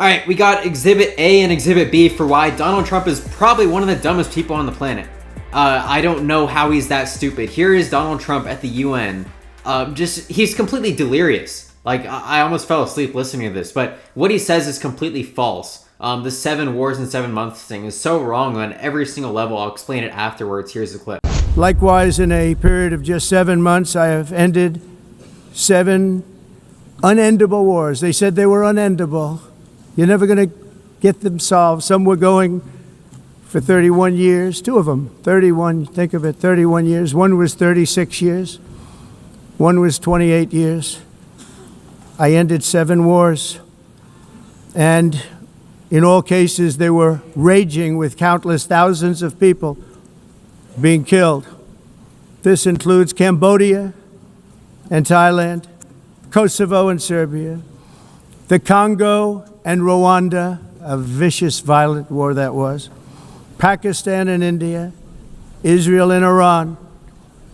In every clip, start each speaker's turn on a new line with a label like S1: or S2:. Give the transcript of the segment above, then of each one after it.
S1: All right, we got Exhibit A and Exhibit B for why Donald Trump is probably one of the dumbest people on the planet. I don't know how he's that stupid. Here is Donald Trump at the UN. He's completely delirious. Like, I almost fell asleep listening to this, but what he says is completely false. The 7 wars in 7 months thing is so wrong on every single level. I'll explain it afterwards. Here's the clip.
S2: Likewise, in a period of just 7 months, I have ended 7 unendable wars. They said they were unendable. You're never going to get them solved. Some were going for 31 years, 2 of them, 31, think of it, 31 years. One was 36 years. One was 28 years. I ended 7 wars. And in all cases, they were raging with countless thousands of people being killed. This includes Cambodia and Thailand, Kosovo and Serbia, the Congo and Rwanda, a vicious, violent war that was, Pakistan and India, Israel and Iran,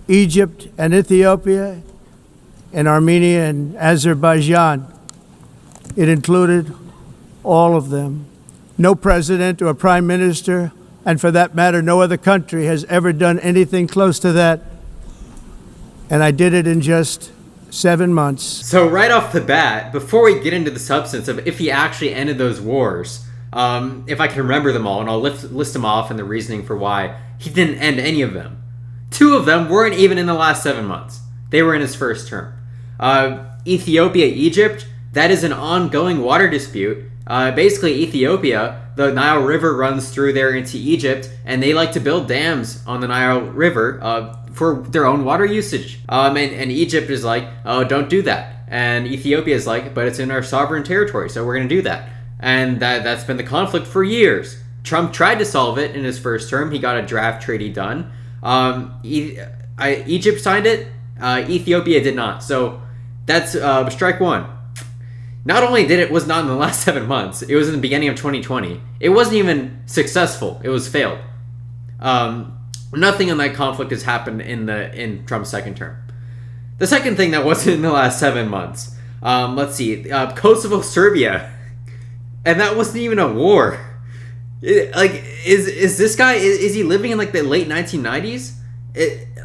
S2: Egypt and Ethiopia, and Armenia and Azerbaijan. It included all of them. No president or prime minister, and for that matter, no other country has ever done anything close to that. And I did it in just 7 months.
S1: So right off the bat, before we get into the substance of if he actually ended those wars, if I can remember them all, and I'll list them off and the reasoning for why he didn't end any of them. 2 of them weren't even in the last 7 months. They were in his first term. Ethiopia, Egypt, that is an ongoing water dispute. Basically, Ethiopia, the Nile River runs through there into Egypt, and they like to build dams on the Nile River for their own water usage. And Egypt is like, oh, don't do that. And Ethiopia is like, but it's in our sovereign territory, so we're going to do that. And that's been the conflict for years. Trump tried to solve it in his first term. He got a draft treaty done. Egypt signed it. Ethiopia did not. So that's strike one. Not only was not in the last 7 months, it was in the beginning of 2020. It wasn't even successful. It was failed. Nothing in that conflict has happened in Trump's second term. The second thing that wasn't in the last 7 months, let's see, Kosovo, Serbia, and that wasn't even a war. Is this guy, is he living in like the late 1990s?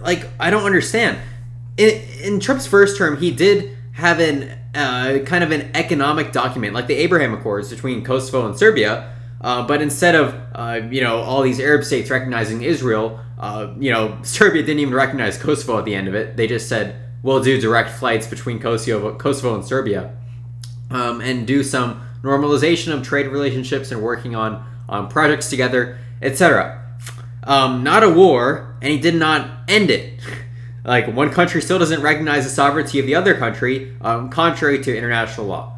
S1: I don't understand. In Trump's first term, he did have an kind of an economic document, like the Abraham Accords between Kosovo and Serbia, but instead of all these Arab states recognizing Israel, Serbia didn't even recognize Kosovo at the end of it. They just said, we'll do direct flights between Kosovo and Serbia, and do some normalization of trade relationships and working on projects together, etc. Not a war, and he did not end it. Like, one country still doesn't recognize the sovereignty of the other country, contrary to international law.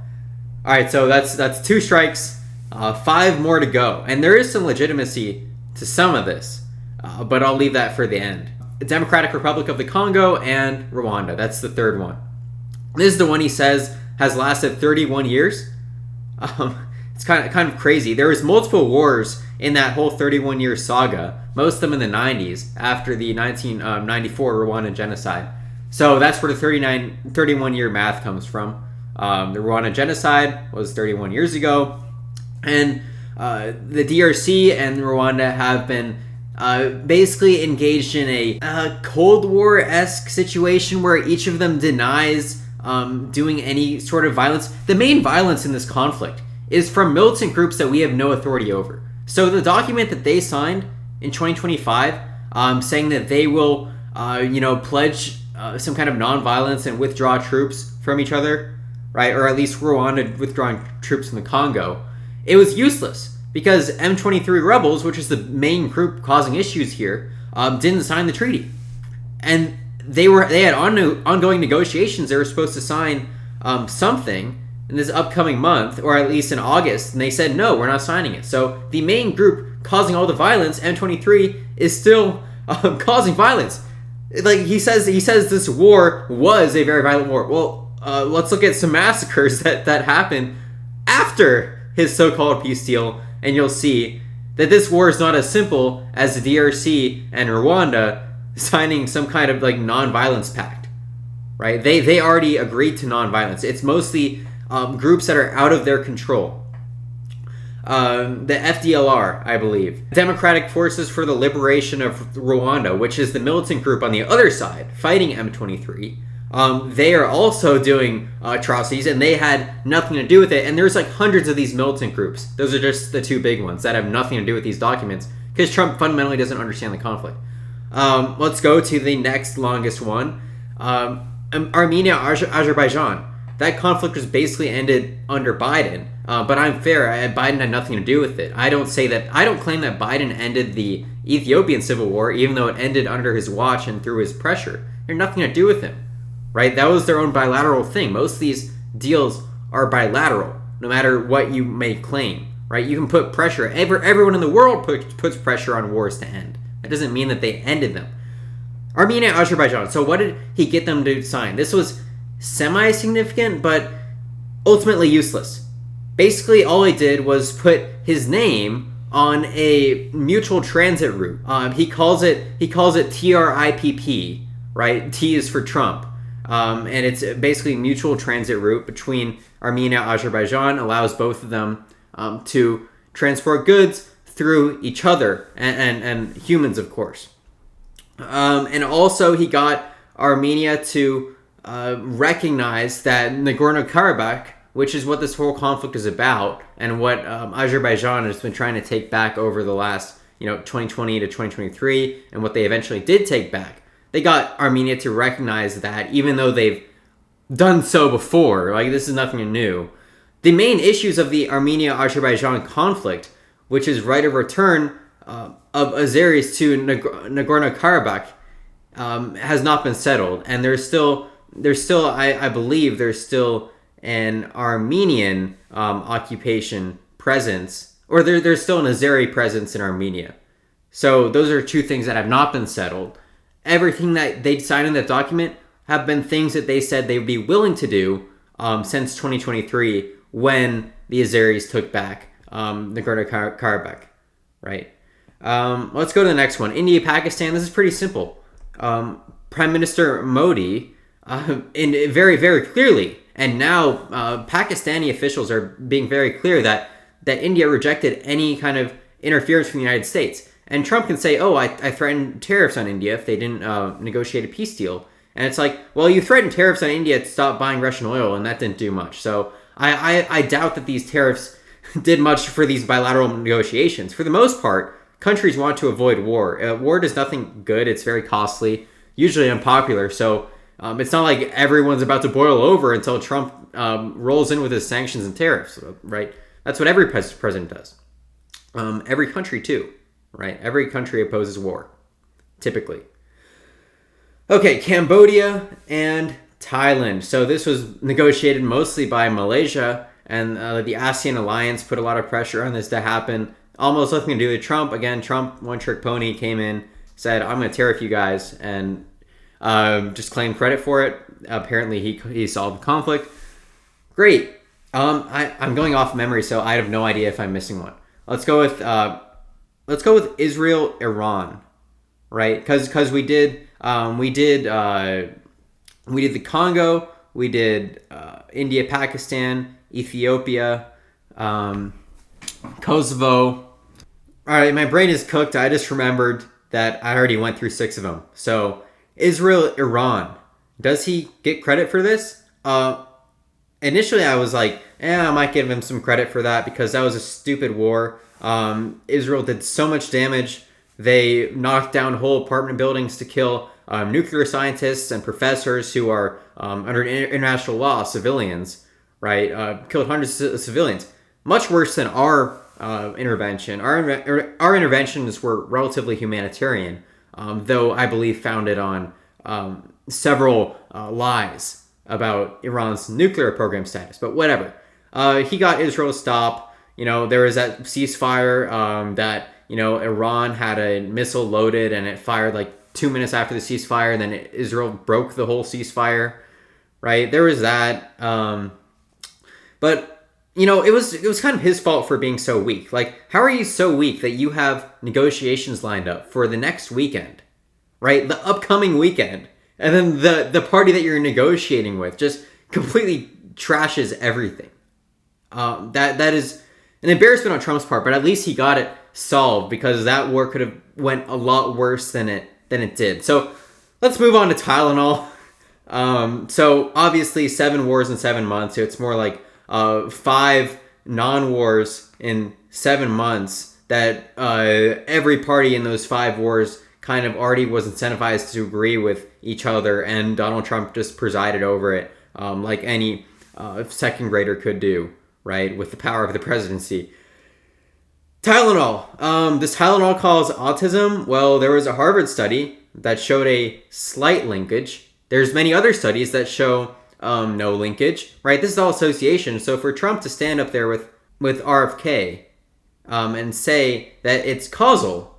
S1: All right, so that's 2 strikes, 5 more to go. And there is some legitimacy to some of this, but I'll leave that for the end. The Democratic Republic of the Congo and Rwanda, that's the third one. This is the one he says has lasted 31 years. It's kind of crazy. There was multiple wars in that whole 31-year saga, most of them in the 90s, after the 1994 Rwandan genocide. So that's where the 31-year math comes from. The Rwandan genocide was 31 years ago, and the DRC and Rwanda have been basically engaged in a Cold War-esque situation where each of them denies doing any sort of violence. The main violence in this conflict is from militant groups that we have no authority over. So the document that they signed in 2025, saying that they will, pledge some kind of nonviolence and withdraw troops from each other, right? Or at least Rwanda withdrawing troops from the Congo. It was useless because M23 rebels, which is the main group causing issues here, didn't sign the treaty, and they had ongoing negotiations. They were supposed to sign something in this upcoming month, or at least in August, and they said, no, we're not signing it. So the main group causing all the violence, M23, is still causing violence. Like, he says this war was a very violent war. Well, let's look at some massacres that happened after his so-called peace deal, and you'll see that this war is not as simple as the DRC and Rwanda signing some kind of like non-violence pact, right? They already agreed to non-violence. It's mostly groups that are out of their control, the FDLR, I believe, Democratic Forces for the Liberation of Rwanda, which is the militant group on the other side fighting M23. They are also doing atrocities, and they had nothing to do with it. And there's like hundreds of these militant groups. Those are just the two big ones that have nothing to do with these documents, because Trump fundamentally doesn't understand the conflict. Let's go to the next longest one. Armenia, Azerbaijan. That conflict was basically ended under Biden, but I'm fair. Biden had nothing to do with it. I don't claim that Biden ended the Ethiopian civil war, even though it ended under his watch and through his pressure. It had nothing to do with him, right? That was their own bilateral thing. Most of these deals are bilateral, no matter what you may claim, right? You can put pressure. Everyone in the world puts pressure on wars to end. That doesn't mean that they ended them. Armenia, Azerbaijan. So what did he get them to sign? This was semi-significant, but ultimately useless. Basically, all he did was put his name on a mutual transit route. He calls it TRIPP, right? T is for Trump, and it's basically a mutual transit route between Armenia and Azerbaijan. Allows both of them to transport goods through each other and humans, of course. And also, he got Armenia to recognize that Nagorno-Karabakh, which is what this whole conflict is about, and what Azerbaijan has been trying to take back over the last 2020 to 2023, and what they eventually did take back. They got Armenia to recognize that, even though they've done so before, like this is nothing new. The main issues of the Armenia-Azerbaijan conflict, which is right of return of Azeris to Nagorno-Karabakh, has not been settled, and there's still I believe there's still an Armenian occupation presence, or there's still an Azeri presence in Armenia. So those are two things that have not been settled. Everything that they'd signed in that document have been things that they said they would be willing to do since 2023, when the Azeris took back Nagorno-Karabakh, right? Let's go to the next one. India, Pakistan. This is pretty simple. Prime Minister Modi, very, very clearly, and now Pakistani officials are being very clear that India rejected any kind of interference from the United States. And Trump can say, oh, I threatened tariffs on India if they didn't negotiate a peace deal. And it's like, well, you threatened tariffs on India to stop buying Russian oil, and that didn't do much. So I doubt that these tariffs did much for these bilateral negotiations. For the most part, countries want to avoid war. War does nothing good. It's very costly, usually unpopular. So it's not like everyone's about to boil over until Trump rolls in with his sanctions and tariffs, right? That's what every president does. Every country too, right? Every country opposes war, typically. Okay, Cambodia and Thailand. So this was negotiated mostly by Malaysia, and the ASEAN alliance put a lot of pressure on this to happen. Almost nothing to do with Trump. Again, Trump, one-trick pony, came in, said, I'm going to tariff you guys, and just claimed credit for it. Apparently, he solved the conflict. Great. I'm going off memory, so I have no idea if I'm missing one. Let's go with Israel, Iran, right? Because we did the Congo, we did India, Pakistan, Ethiopia, Kosovo. All right, my brain is cooked. I just remembered that I already went through 6 of them. So Israel, Iran. Does he get credit for this? Initially, I was like, I might give him some credit for that because that was a stupid war. Israel did so much damage. They knocked down whole apartment buildings to kill nuclear scientists and professors who are under international law, civilians, right? Killed hundreds of civilians. Much worse than our intervention. Our interventions were relatively humanitarian, though I believe founded on several lies about Iran's nuclear program status. But whatever. He got Israel to stop. There was that ceasefire that, Iran had a missile loaded and it fired like 2 minutes after the ceasefire. And then Israel broke the whole ceasefire, right? There was that. But it was kind of his fault for being so weak. Like, how are you so weak that you have negotiations lined up for the next weekend, right? The upcoming weekend. And then the party that you're negotiating with just completely trashes everything. That is an embarrassment on Trump's part, but at least he got it solved, because that war could have went a lot worse than it did. So let's move on to Tylenol. So obviously 7 wars in 7 months. So it's more like 5 non-wars in 7 months that every party in those 5 wars kind of already was incentivized to agree with each other, and Donald Trump just presided over it like any second grader could do, right, with the power of the presidency. Tylenol. Does Tylenol cause autism? Well, there was a Harvard study that showed a slight linkage. There's many other studies that show no linkage, right? This is all association. So for Trump to stand up there with RFK and say that it's causal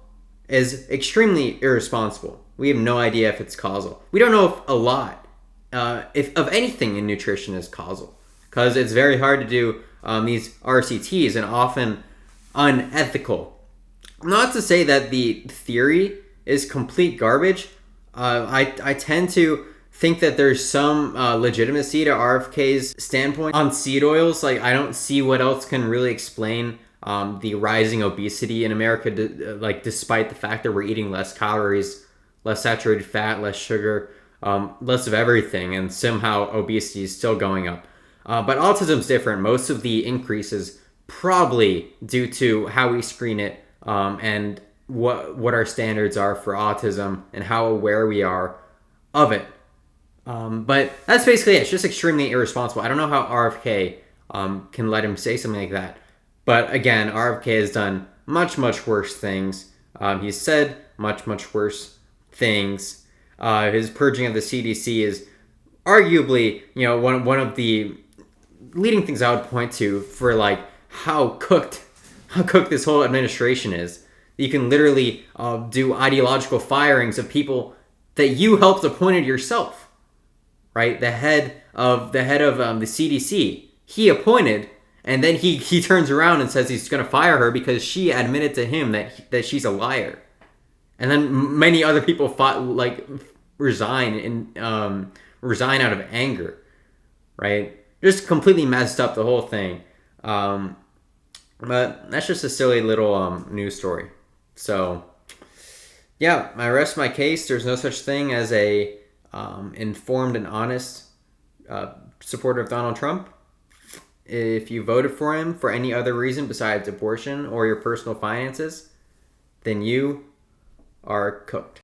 S1: is extremely irresponsible. We have no idea if it's causal. We don't know if a lot, if of anything in nutrition is causal, because it's very hard to do these RCTs and often unethical. Not to say that the theory is complete garbage. I tend to think that there's some legitimacy to RFK's standpoint on seed oils. Like, I don't see what else can really explain the rising obesity in America, despite the fact that we're eating less calories, less saturated fat, less sugar, less of everything, and somehow obesity is still going up. But autism's different. Most of the increase is probably due to how we screen it, and what our standards are for autism and how aware we are of it. But that's basically it. It's just extremely irresponsible. I don't know how RFK can let him say something like that. But again, RFK has done much, much worse things. He's said much, much worse things. His purging of the CDC is arguably, one of the leading things I would point to for like how cooked this whole administration is. You can literally do ideological firings of people that you helped appointed yourself, right? The head of the CDC, he appointed. And then he turns around and says he's going to fire her because she admitted to him that she's a liar. And then many other people resign out of anger, right? Just completely messed up the whole thing. But that's just a silly little news story. So yeah, I rest my case. There's no such thing as a informed and honest supporter of Donald Trump. If you voted for him for any other reason besides abortion or your personal finances, then you are cooked.